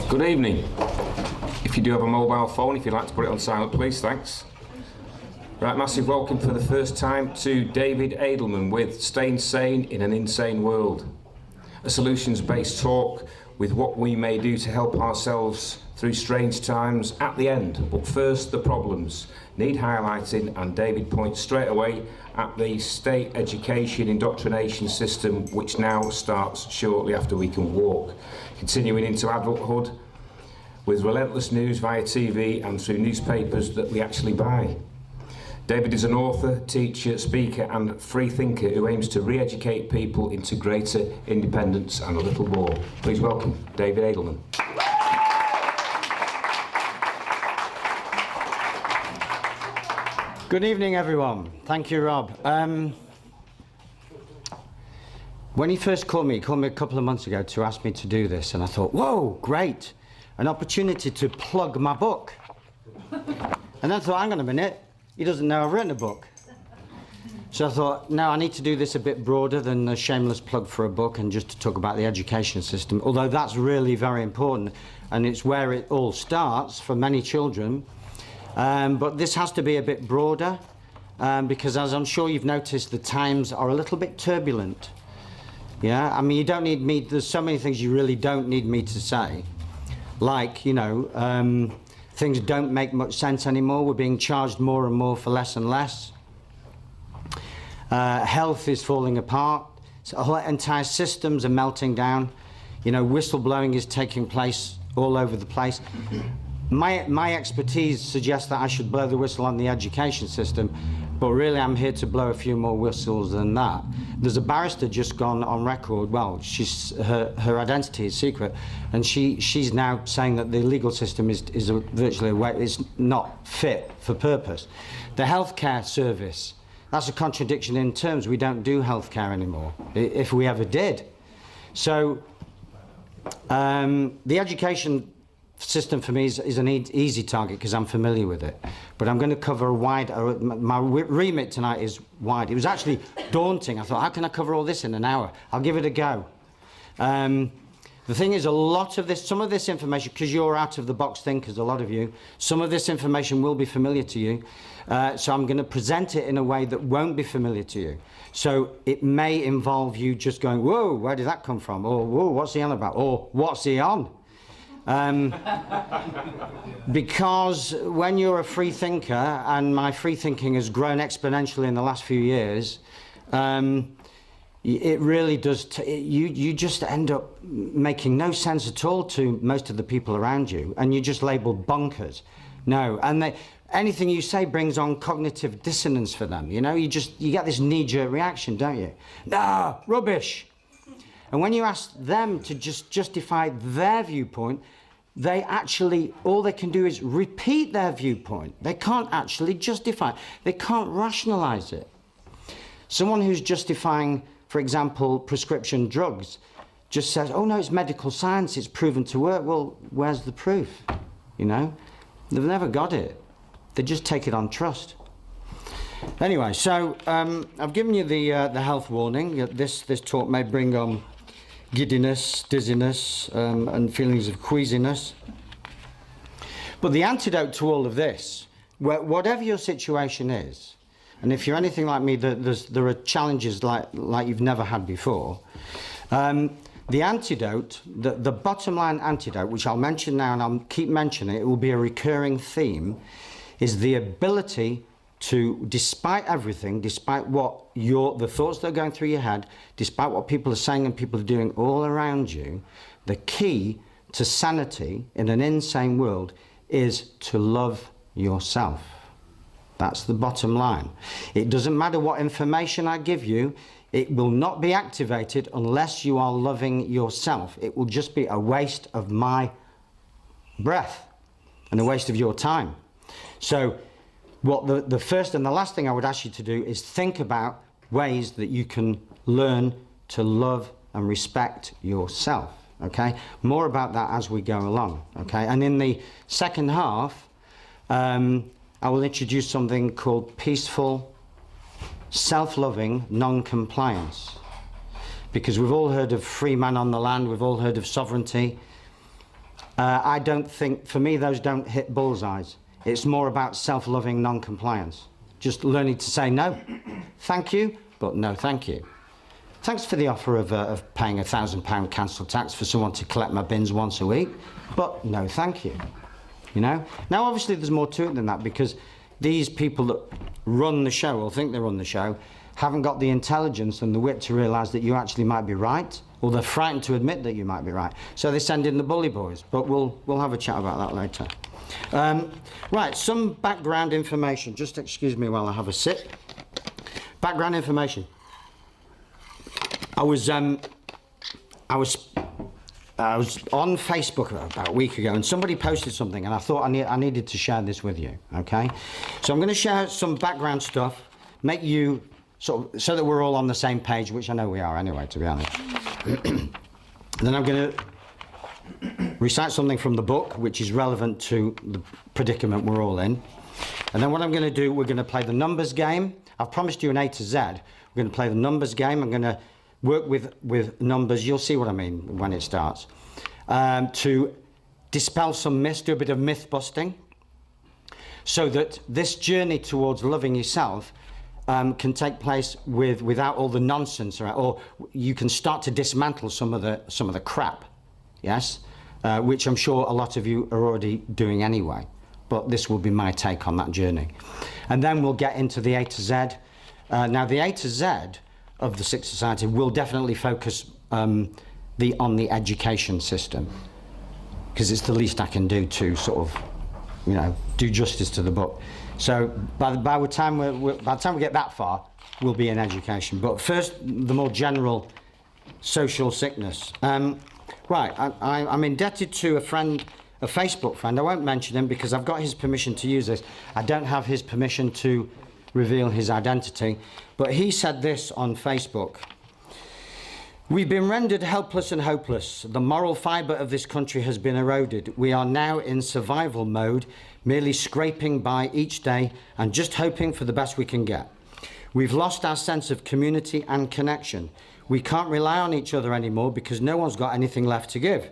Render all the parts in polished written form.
Good evening. If you do have a mobile phone, if you'd like to put it on silent, please, thanks. Right, massive welcome for the first time to David Adelman with Staying Sane in an Insane World. A solutions-based talk with what we may do to help ourselves through strange times at the end. But first, the problems need highlighting, and David points straight away at the state education indoctrination system, which now starts shortly after we can walk, continuing into adulthood with relentless news via TV and through newspapers that we actually buy. David is an author, teacher, speaker and free thinker who aims to re-educate people into greater independence and a little more. Please welcome David Adelman. Good evening, everyone. Thank you, Rob. When he first called me a couple of months ago to ask me to do this, and I thought, whoa, great, an opportunity to plug my book. And then I thought, hang on a minute, he doesn't know I've written a book. So I thought, no, I need to do this a bit broader than a shameless plug for a book and just to talk about the education system, although that's really very important, and it's where it all starts for many children. But this has to be a bit broader, because as I'm sure you've noticed, the times are a little bit turbulent. Yeah, I mean, you don't need me, there's so many things you really don't need me to say. Like, you know, things don't make much sense anymore. We're being charged more and more for less and less. Health is falling apart. So entire systems are melting down. You know, whistleblowing is taking place all over the place. My expertise suggests that I should blow the whistle on the education system, but really I'm here to blow a few more whistles than that. There's a barrister just gone on record, well, her identity is secret, and she's now saying that the legal system is virtually it's not fit for purpose. The healthcare service, that's a contradiction in terms. We don't do healthcare anymore, if we ever did. So the education system for me is an easy target because I'm familiar with it, but I'm going to cover a wide, my remit tonight is wide. It was actually daunting. I thought, how can I cover all this in an hour? I'll give it a go. The thing is, a lot of this, some of this information, because you're out of the box thinkers, a lot of you, some of this information will be familiar to you, so I'm going to present it in a way that won't be familiar to you. So it may involve you just going, whoa, where did that come from? Or, whoa, what's he on about? Or, what's he on? Because when you're a free thinker, and my free thinking has grown exponentially in the last few years, it really does, you just end up making no sense at all to most of the people around you, and you're just labelled bonkers. No, and anything you say brings on cognitive dissonance for them, you know, you get this knee-jerk reaction, don't you? No, rubbish. And when you ask them to just justify their viewpoint, they actually, all they can do is repeat their viewpoint. They can't actually justify it. They can't rationalize it. Someone who's justifying, for example, prescription drugs, just says, oh no, it's medical science, it's proven to work. Well, where's the proof? You know, they've never got it. They just take it on trust. Anyway, so I've given you the health warning. This talk may bring on giddiness, dizziness, and feelings of queasiness. But the antidote to all of this, whatever your situation is, and if you're anything like me, there are challenges like you've never had before, the antidote, the bottom line antidote, which I'll mention now and I'll keep mentioning, it will be a recurring theme, is the ability to, despite everything, despite what the thoughts that are going through your head, despite what people are saying and people are doing all around you, the key to sanity in an insane world is to love yourself. That's the bottom line. It doesn't matter what information I give you, it will not be activated unless you are loving yourself. It will just be a waste of my breath and a waste of your time. So what the first and the last thing I would ask you to do is think about ways that you can learn to love and respect yourself, okay? More about that as we go along, okay? And in the second half, I will introduce something called peaceful, self-loving non-compliance. Because we've all heard of free man on the land, we've all heard of sovereignty. I don't think, for me, those don't hit bullseyes. It's more about self-loving non-compliance. Just learning to say no, thank you, but no thank you. Thanks for the offer of paying £1,000 council tax for someone to collect my bins once a week, but no thank you. You know? Now, obviously, there's more to it than that, because these people that run the show, or think they run the show, haven't got the intelligence and the wit to realise that you actually might be right, or they're frightened to admit that you might be right. So they send in the bully boys, but we'll have a chat about that later. Right, some background information. Just excuse me while I have a sip. Background information. I was on Facebook about a week ago, and somebody posted something, and I thought I needed to share this with you. Okay, so I'm going to share some background stuff, make you so that we're all on the same page, which I know we are anyway, to be honest. Then I'm going to recite something from the book, which is relevant to the predicament we're all in. And then what I'm going to do, we're going to play the numbers game. I've promised you an A to Z. We're going to play the numbers game. I'm going to work with numbers. You'll see what I mean when it starts. To dispel some myths, do a bit of myth busting, so that this journey towards loving yourself can take place without all the nonsense, or you can start to dismantle some of the crap, yes, which I'm sure a lot of you are already doing anyway. But this will be my take on that journey, and then we'll get into the A to Z. Now, the A to Z of the Sixth Society will definitely focus on the education system, because it's the least I can do to sort of, you know, do justice to the book. So by the time we get that far, we'll be in education. But first, the more general social sickness. Right, I'm indebted to a Facebook friend. I won't mention him because I've got his permission to use this. I don't have his permission to reveal his identity. But he said this on Facebook. We've been rendered helpless and hopeless. The moral fibre of this country has been eroded. We are now in survival mode, merely scraping by each day and just hoping for the best we can get. We've lost our sense of community and connection. We can't rely on each other anymore because no one's got anything left to give.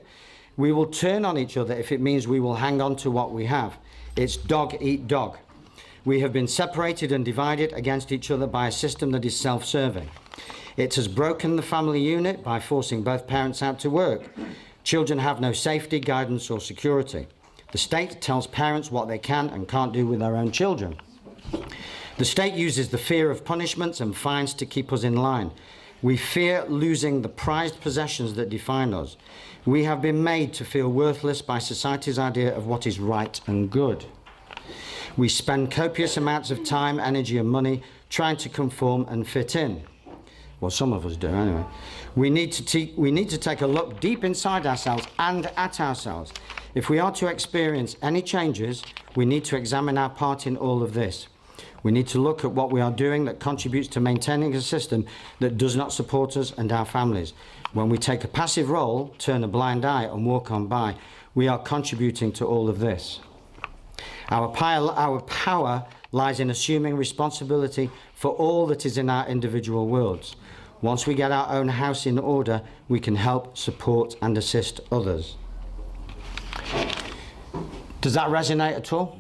We will turn on each other if it means we will hang on to what we have. It's dog eat dog. We have been separated and divided against each other by a system that is self-serving. It has broken the family unit by forcing both parents out to work. Children have no safety, guidance or security. The state tells parents what they can and can't do with their own children. The state uses the fear of punishments and fines to keep us in line. We fear losing the prized possessions that define us. We have been made to feel worthless by society's idea of what is right and good. We spend copious amounts of time, energy and money trying to conform and fit in. Well, some of us do anyway. We need to take a look deep inside ourselves and at ourselves. If we are to experience any changes, we need to examine our part in all of this. We need to look at what we are doing that contributes to maintaining a system that does not support us and our families. When we take a passive role, turn a blind eye and walk on by, we are contributing to all of this. Our power lies in assuming responsibility for all that is in our individual worlds. Once we get our own house in order, we can help, support and assist others. Does that resonate at all?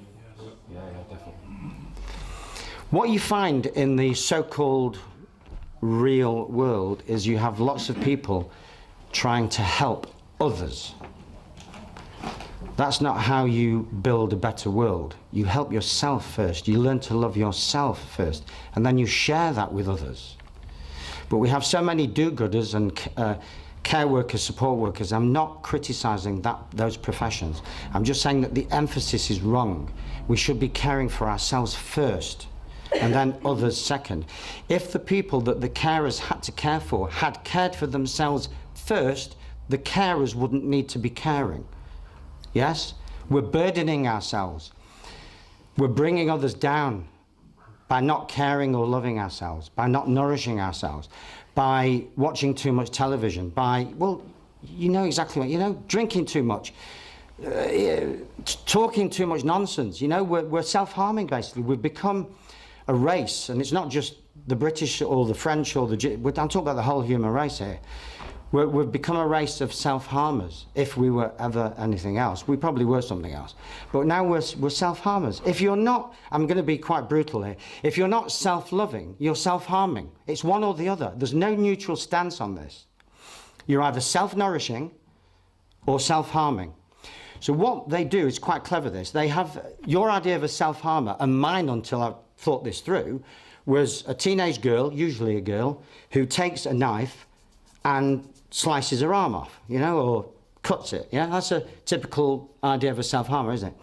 Yeah, definitely. What you find in the so-called real world is you have lots of people trying to help others. That's not how you build a better world. You help yourself first. You learn to love yourself first, and then you share that with others. But we have so many do-gooders and care workers, support workers. I'm not criticising those professions. I'm just saying that the emphasis is wrong. We should be caring for ourselves first, and then others second. If the people that the carers had to care for had cared for themselves first, the carers wouldn't need to be caring. Yes? We're burdening ourselves. We're bringing others down by not caring or loving ourselves, by not nourishing ourselves, by watching too much television, by, well, you know exactly what, you know, drinking too much, talking too much nonsense. You know, we're self-harming, basically. We've become a race, and it's not just the British or the French or I'm talking about the whole human race here. We've become a race of self-harmers. If we were ever anything else, we probably were something else. But now we're self-harmers. If you're not, I'm going to be quite brutal here, if you're not self-loving, you're self-harming. It's one or the other. There's no neutral stance on this. You're either self-nourishing or self-harming. So what they do is quite clever, this. They have your idea of a self-harmer, and mine until I thought this through, was a teenage girl, usually a girl, who takes a knife and slices her arm off, you know, or cuts it. Yeah, that's a typical idea of a self-harmer, isn't it?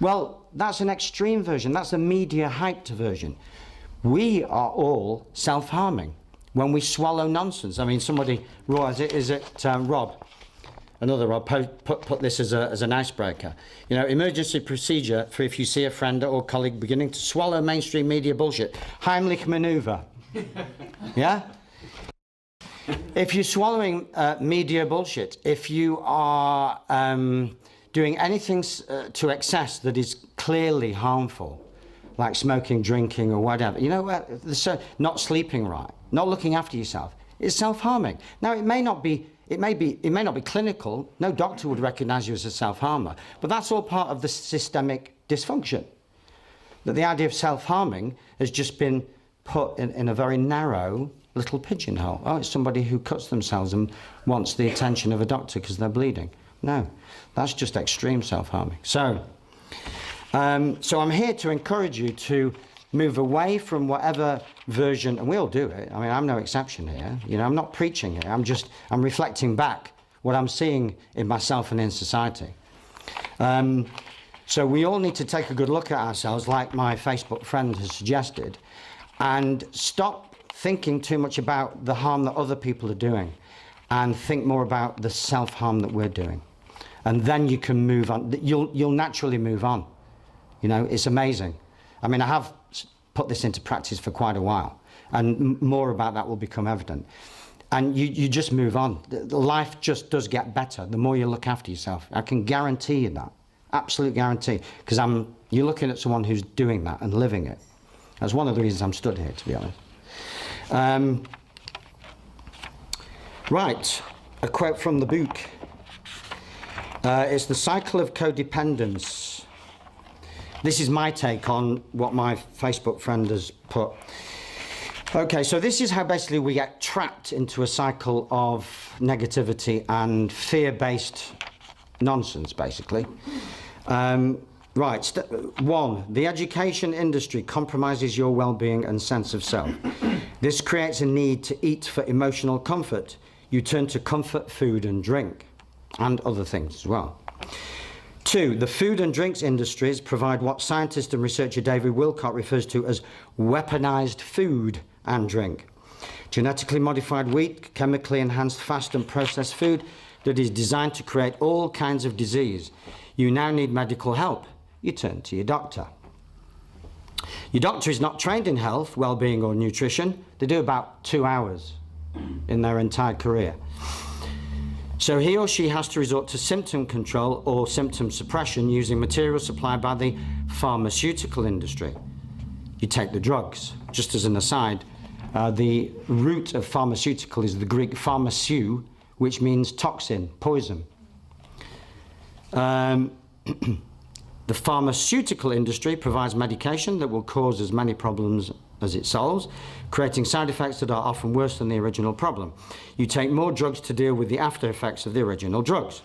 Well, that's an extreme version. That's a media-hyped version. We are all self-harming when we swallow nonsense. I mean, somebody, Roy, is it Rob? Another Rob put this as an icebreaker. You know, emergency procedure for if you see a friend or colleague beginning to swallow mainstream media bullshit. Heimlich maneuver. Yeah? If you're swallowing media bullshit, if you are doing anything to excess that is clearly harmful, like smoking, drinking, or whatever, you know, not sleeping right, not looking after yourself, it's self-harming. Now, it may not be clinical. No doctor would recognise you as a self-harmer, but that's all part of the systemic dysfunction. That the idea of self-harming has just been put in a very narrow little pigeonhole. Oh, it's somebody who cuts themselves and wants the attention of a doctor because they're bleeding. No, that's just extreme self-harming. So I'm here to encourage you to move away from whatever version, and we all do it. I mean, I'm no exception here. You know, I'm not preaching here. I'm reflecting back what I'm seeing in myself and in society. So we all need to take a good look at ourselves, like my Facebook friend has suggested, and stop thinking too much about the harm that other people are doing and think more about the self-harm that we're doing. And then you can move on. You'll naturally move on. You know, it's amazing. I mean, I have put this into practice for quite a while, and more about that will become evident. And you just move on. Life just does get better the more you look after yourself. I can guarantee you that. Absolute guarantee. Because you're looking at someone who's doing that and living it. That's one of the reasons I'm stood here, to be honest. Right, a quote from the book. It's The Cycle of Codependence. This is my take on what my Facebook friend has put. Okay, so this is how basically we get trapped into a cycle of negativity and fear-based nonsense, basically. Right, step 1, the education industry compromises your well-being and sense of self. This creates a need to eat for emotional comfort. You turn to comfort food and drink, and other things as well. 2, the food and drinks industries provide what scientist and researcher David Wilcott refers to as weaponized food and drink. Genetically modified wheat, chemically enhanced fast and processed food that is designed to create all kinds of disease. You now need medical help. You turn to your doctor. Your doctor is not trained in health, well-being or nutrition. They do about 2 hours in their entire career. So he or she has to resort to symptom control or symptom suppression using materials supplied by the pharmaceutical industry. You take the drugs. Just as an aside, the root of pharmaceutical is the Greek pharmaseu, which means toxin, poison. The pharmaceutical industry provides medication that will cause as many problems as it solves, creating side effects that are often worse than the original problem. You take more drugs to deal with the after effects of the original drugs.